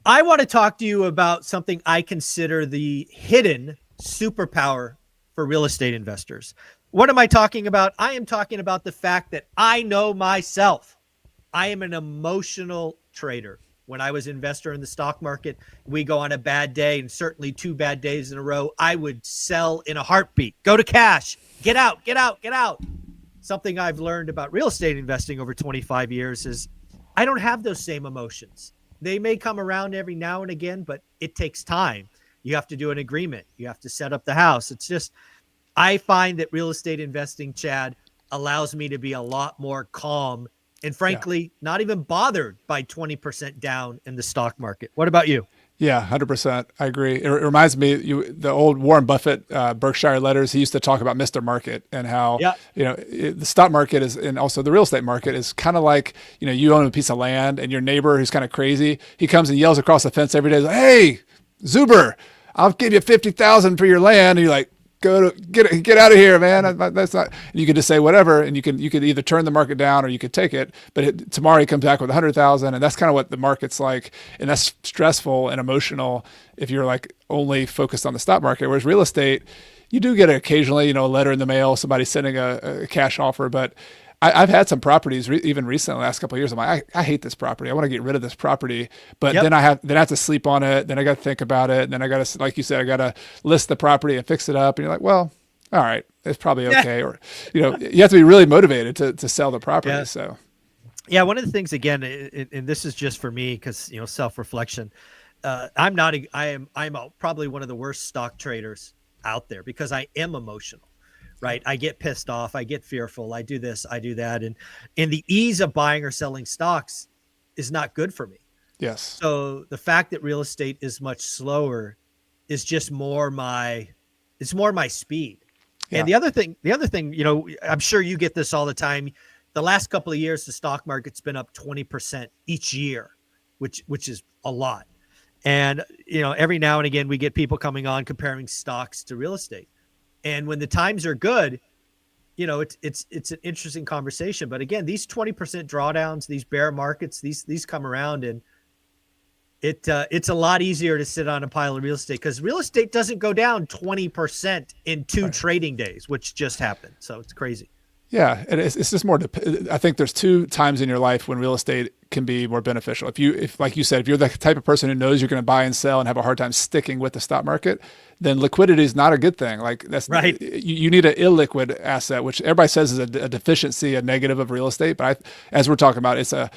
I want to talk to you about something I consider the hidden superpower for real estate investors. What am I talking about? I am talking about the fact that I know myself. I am an emotional trader. When I was an investor in the stock market, we go on a bad day, and certainly 2 bad days in a row, I would sell in a heartbeat. Go to cash. Get out, get out, get out. Something I've learned about real estate investing over 25 years is I don't have those same emotions. They may come around every now and again, but it takes time. You have to do an agreement. You have to set up the house. It's just, I find that real estate investing, Chad, allows me to be a lot more calm and Yeah. frankly, not even bothered by 20% down in the stock market. What about you? Yeah, 100%. I agree. It reminds me, the old Warren Buffett Berkshire letters. He used to talk about Mr. Market and how Yeah. the stock market is, and also the real estate market is kind of like you own a piece of land, and your neighbor who's kind of crazy, he comes and yells across the fence every day, like, "Hey, Zuber, I'll give you 50,000 for your land." And you're like, "Go to get out of here, man. That's not." And you could just say whatever, and you could either turn the market down or you could take it. But tomorrow he comes back with 100,000, and that's kind of what the market's like, and that's stressful and emotional if you're like only focused on the stock market. Whereas real estate, you do get occasionally, a letter in the mail, somebody sending a cash offer, but I've had some properties even recently, the last couple of years. I'm like, I hate this property. I want to get rid of this property, but Yep. then I have to sleep on it. Then I got to think about it. And then I got to, like you said, I got to list the property and fix it up. And you're like, well, all right, it's probably Yeah. okay. Or, you have to be really motivated to sell the property. Yeah. So Yeah. One of the things, again, and this is just for me because, self-reflection. I'm not, I'm probably one of the worst stock traders out there because I am emotional, right? I get pissed off. I get fearful. I do this, I do that. And the ease of buying or selling stocks is not good for me. yes, So the fact that real estate is much slower is just it's more my speed. And yeah, the other thing, I'm sure you get this all the time. The last couple of years, the stock market's been up 20% each year, which is a lot. And, every now and again, we get people coming on comparing stocks to real estate. And when the times are good, it's an interesting conversation. But again, these 20% drawdowns, these bear markets, these come around, and it's a lot easier to sit on a pile of real estate because real estate doesn't go down 20% in two right. trading days, which just happened. So it's crazy. Yeah, and it's just more. I think there's two times in your life when real estate can be more beneficial. If like you said, if you're the type of person who knows you're going to buy and sell and have a hard time sticking with the stock market, then liquidity is not a good thing. Like that's Right. you need an illiquid asset, which everybody says is a deficiency, a negative of real estate. But as we're talking about, it's a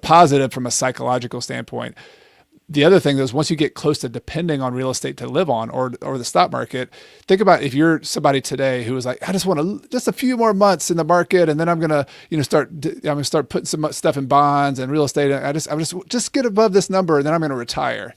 positive from a psychological standpoint. The other thing is once you get close to depending on real estate to live on or the stock market, think about if you're somebody today who is like, I just want just a few more months in the market, and then I'm gonna I'm gonna start putting some stuff in bonds and real estate. I'm just get above this number, and then I'm gonna retire.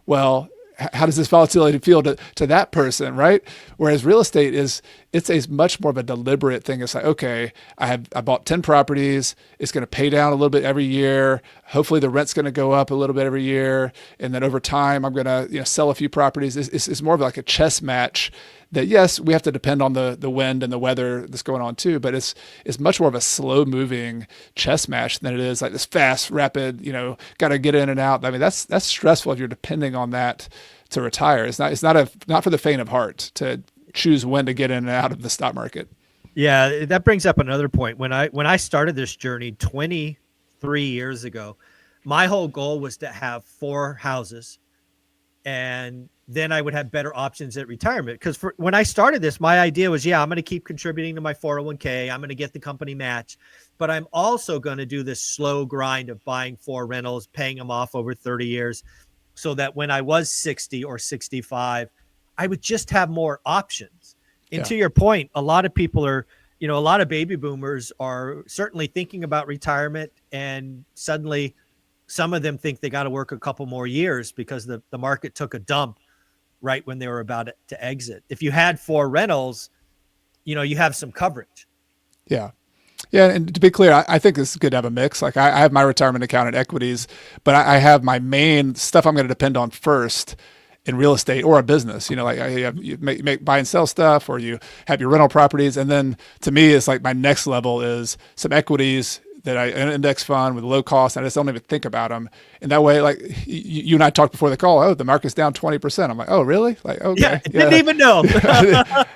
Well, how does this volatility feel to that person, right? Whereas real estate it's a much more of a deliberate thing. It's like, okay, I bought 10 properties. It's going to pay down a little bit every year. Hopefully the rent's going to go up a little bit every year. And then over time, I'm going to sell a few properties. It's more of like a chess match that, yes, we have to depend on the wind and the weather that's going on too, but it's much more of a slow moving chess match than it is like this fast, rapid, got to get in and out. I mean, that's stressful if you're depending on that to retire. It's not for the faint of heart to choose when to get in and out of the stock market. Yeah, that brings up another point. When I started this journey 23 years ago, my whole goal was to have 4 houses, and then I would have better options at retirement. Because when I started this, my idea was, I'm going to keep contributing to my 401k. I'm going to get the company match, but I'm also going to do this slow grind of buying 4 rentals, paying them off over 30 years, so that when I was 60 or 65, I would just have more options. And Yeah. to your point, a lot of people are, a lot of baby boomers are certainly thinking about retirement, and suddenly some of them think they got to work a couple more years because the market took a dump right when they were about to exit. If you had 4 rentals, you have some coverage. Yeah. Yeah, and to be clear, I think it's good to have a mix. Like I have my retirement account in equities, but I have my main stuff I'm going to depend on first in real estate or a business. Like you make buy and sell stuff, or you have your rental properties, and then to me, it's like my next level is some equities that an index fund with low cost. And I just don't even think about them. And that way, like you and I talked before the call, oh, the market's down 20%. I'm like, oh, really? Like, okay. Yeah, didn't even know.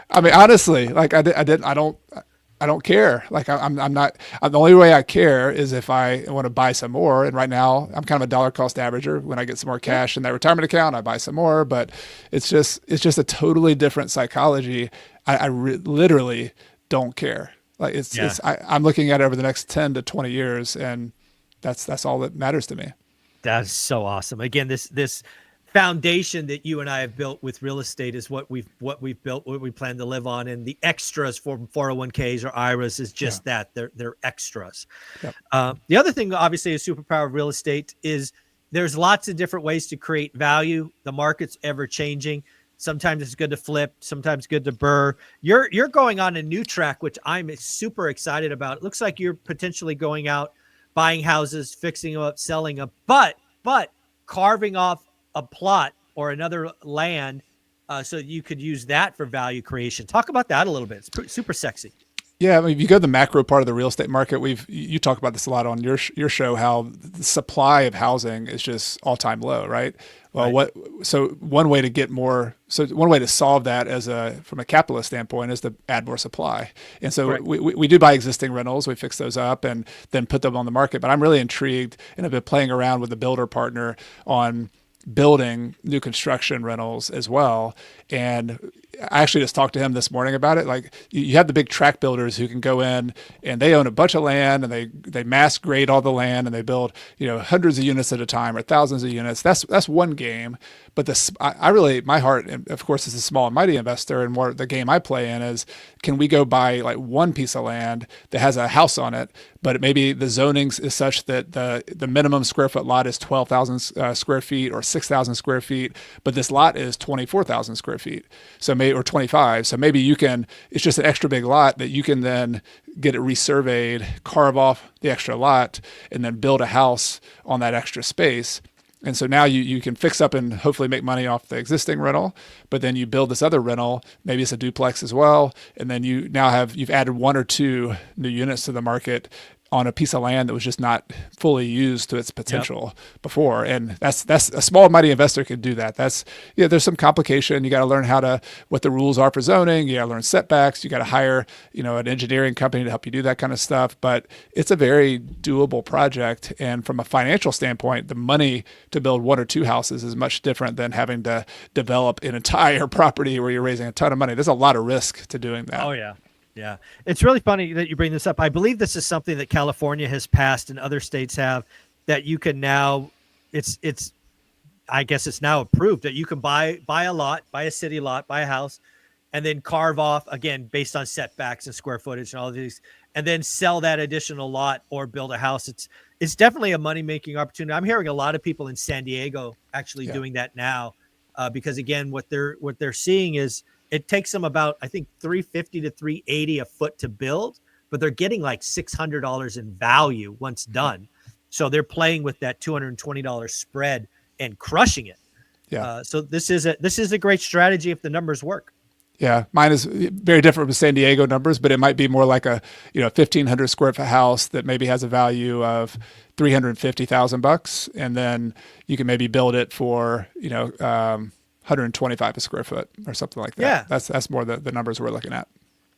I mean, honestly, like I don't care. Like I'm not, the only way I care is if I want to buy some more. And right now I'm kind of a dollar cost averager. When I get some more cash in that retirement account, I buy some more, but it's just a totally different psychology. I literally don't care. Like I'm looking at it over the next 10 to 20 years, and that's all that matters to me. That's so awesome. Again, this foundation that you and I have built with real estate is what we've built, what we plan to live on, and the extras for 401ks or IRAs is just that they're extras. Yep. The other thing, obviously, a superpower of real estate is there's lots of different ways to create value. The market's ever changing. Sometimes it's good to flip, sometimes good to burr. You're going on a new track, which I'm super excited about. It looks like you're potentially going out, buying houses, fixing them up, selling them, but carving off a plot or another land so you could use that for value creation. Talk about that a little bit. It's super sexy. Yeah, I mean, if you go to the macro part of the real estate market, you talk about this a lot on your show, how the supply of housing is just all time low, right? Well, right. One way to solve that from a capitalist standpoint is to add more supply. And so right. we do buy existing rentals, we fix those up and then put them on the market. But I'm really intrigued, and I've been playing around with the builder partner on building new construction rentals as well. And I actually just talked to him this morning about it. Like you have the big tract builders who can go in and they own a bunch of land and they mass grade all the land and they build, hundreds of units at a time or thousands of units. That's one game. But my heart, and of course, as a small and mighty investor, and more the game I play in is, can we go buy like one piece of land that has a house on it, but maybe the zoning is such that the minimum square foot lot is 12,000 square feet or 6,000 square feet, but this lot is 24,000 square feet, or 25. So maybe it's just an extra big lot that you can then get it resurveyed, carve off the extra lot, and then build a house on that extra space. And so now you can fix up and hopefully make money off the existing rental, but then you build this other rental, maybe it's a duplex as well, and then you've added one or two new units to the market on a piece of land that was just not fully used to its potential before. And that's a small mighty investor could do that. There's some complication. You got to learn what the rules are for zoning. You got to learn setbacks. You got to hire, an engineering company to help you do that kind of stuff. But it's a very doable project. And from a financial standpoint, the money to build one or two houses is much different than having to develop an entire property where you're raising a ton of money. There's a lot of risk to doing that. Oh yeah. Yeah. It's really funny that you bring this up. I believe this is something that California has passed and other states have, that you can now, I guess it's now approved that you can buy a lot, buy a city lot, buy a house, and then carve off, again, based on setbacks and square footage and all of these, and then sell that additional lot or build a house. It's definitely a money-making opportunity. I'm hearing a lot of people in San Diego actually doing that now because, again, what they're seeing is, it takes them about, I think, $350 to $380 a foot to build, but they're getting like $600 in value once done. So they're playing with that $220 spread and crushing it. Yeah. So this is a great strategy if the numbers work. Yeah, mine is very different from San Diego numbers, but it might be more like a 1,500 square foot house that maybe has a value of $350,000, and then you can maybe build it for 125 a square foot or something like that. Yeah. That's more the numbers we're looking at.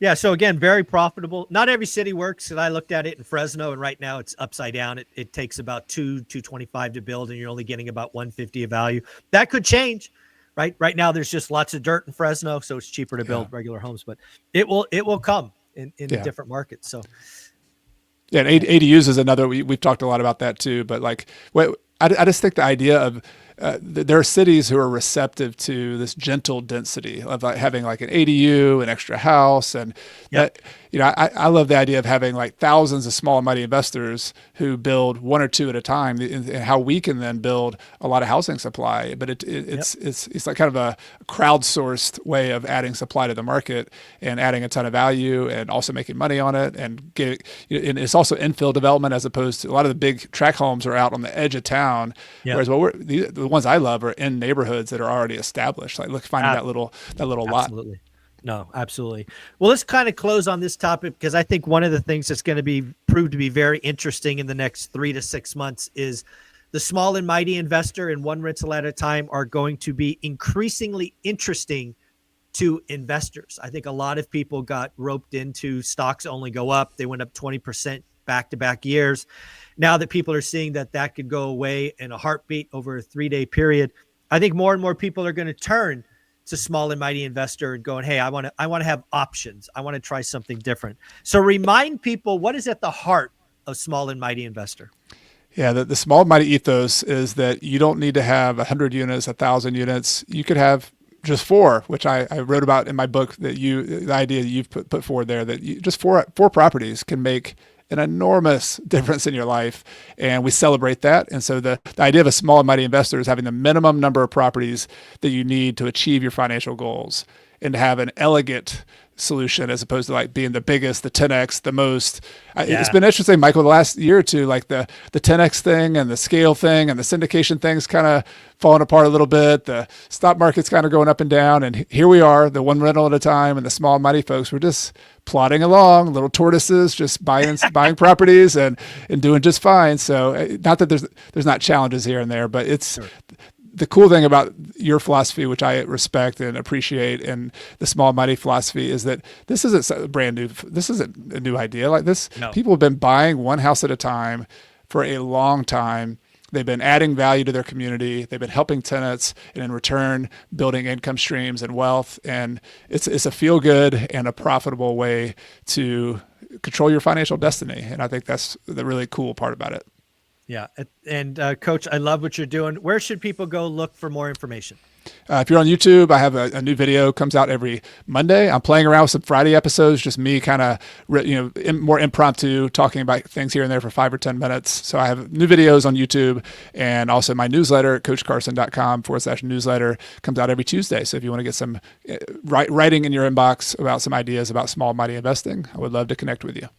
Yeah. So again, very profitable. Not every city works. And I looked at it in Fresno, and right now it's upside down. It takes about $225 to build, and you're only getting about $150 of value. That could change, right? Right now there's just lots of dirt in Fresno, so it's cheaper to build regular homes, but it will come in different markets. So yeah, and ADUs is another, we've talked a lot about that too, but I just think the idea of there are cities who are receptive to this gentle density of having like an ADU, an extra house, and that, I love the idea of having like thousands of small and mighty investors who build one or two at a time, and how we can then build a lot of housing supply. But it's like kind of a crowdsourced way of adding supply to the market and adding a ton of value and also making money on it. And and it's also infill development, as opposed to a lot of the big tract homes are out on the edge of town. Whereas the ones I love are in neighborhoods that are already established. Like finding that little lot. Absolutely. No, absolutely. Well, let's kind of close on this topic because I think one of the things that's going to be proved to be very interesting in the next 3 to 6 months is the small and mighty investor and one rental at a time are going to be increasingly interesting to investors. I think a lot of people got roped into stocks only go up. They went up 20% back to back years. Now that people are seeing that that could go away in a heartbeat over a 3 day period, I think more and more people are going to turn to small and mighty investor and going, hey, I want to have options. I want to try something different. So remind people what is at the heart of small and mighty investor. Yeah, the small mighty ethos is that you don't need to have 100 units, 1,000 units. You could have just four, which I wrote about in my book. The idea that you've put forward there, that just four properties can make an enormous difference in your life, and we celebrate that. And so the idea of a small and mighty investor is having the minimum number of properties that you need to achieve your financial goals, and to have an elegant solution as opposed to like being the biggest, the 10x, the most. It's been interesting, Michael, the last year or two, like the 10x thing and the scale thing and the syndication thing's kind of falling apart a little bit. The stock market's kind of going up and down. And here we are, the one rental at a time, and the small mighty folks, we're just plodding along, little tortoises, just buying properties and doing just fine. So not that there's not challenges here and there, but it's sure. The cool thing about your philosophy, which I respect and appreciate, and the small mighty philosophy, is that this isn't brand new. This isn't a new idea. Like this, no. People have been buying one house at a time for a long time. They've been adding value to their community. They've been helping tenants, and in return, building income streams and wealth. And it's a feel good and a profitable way to control your financial destiny. And I think that's the really cool part about it. Yeah. And Coach, I love what you're doing. Where should people go look for more information? If you're on YouTube, I have a new video comes out every Monday. I'm playing around with some Friday episodes, just me kind of, more impromptu, talking about things here and there for 5 or 10 minutes. So I have new videos on YouTube, and also my newsletter at coachcarson.com/newsletter comes out every Tuesday. So if you want to get some writing in your inbox about some ideas about small mighty investing, I would love to connect with you.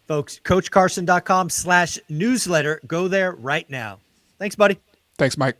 Folks, coachcarson.com/newsletter. Go there right now. Thanks, buddy. Thanks, Mike.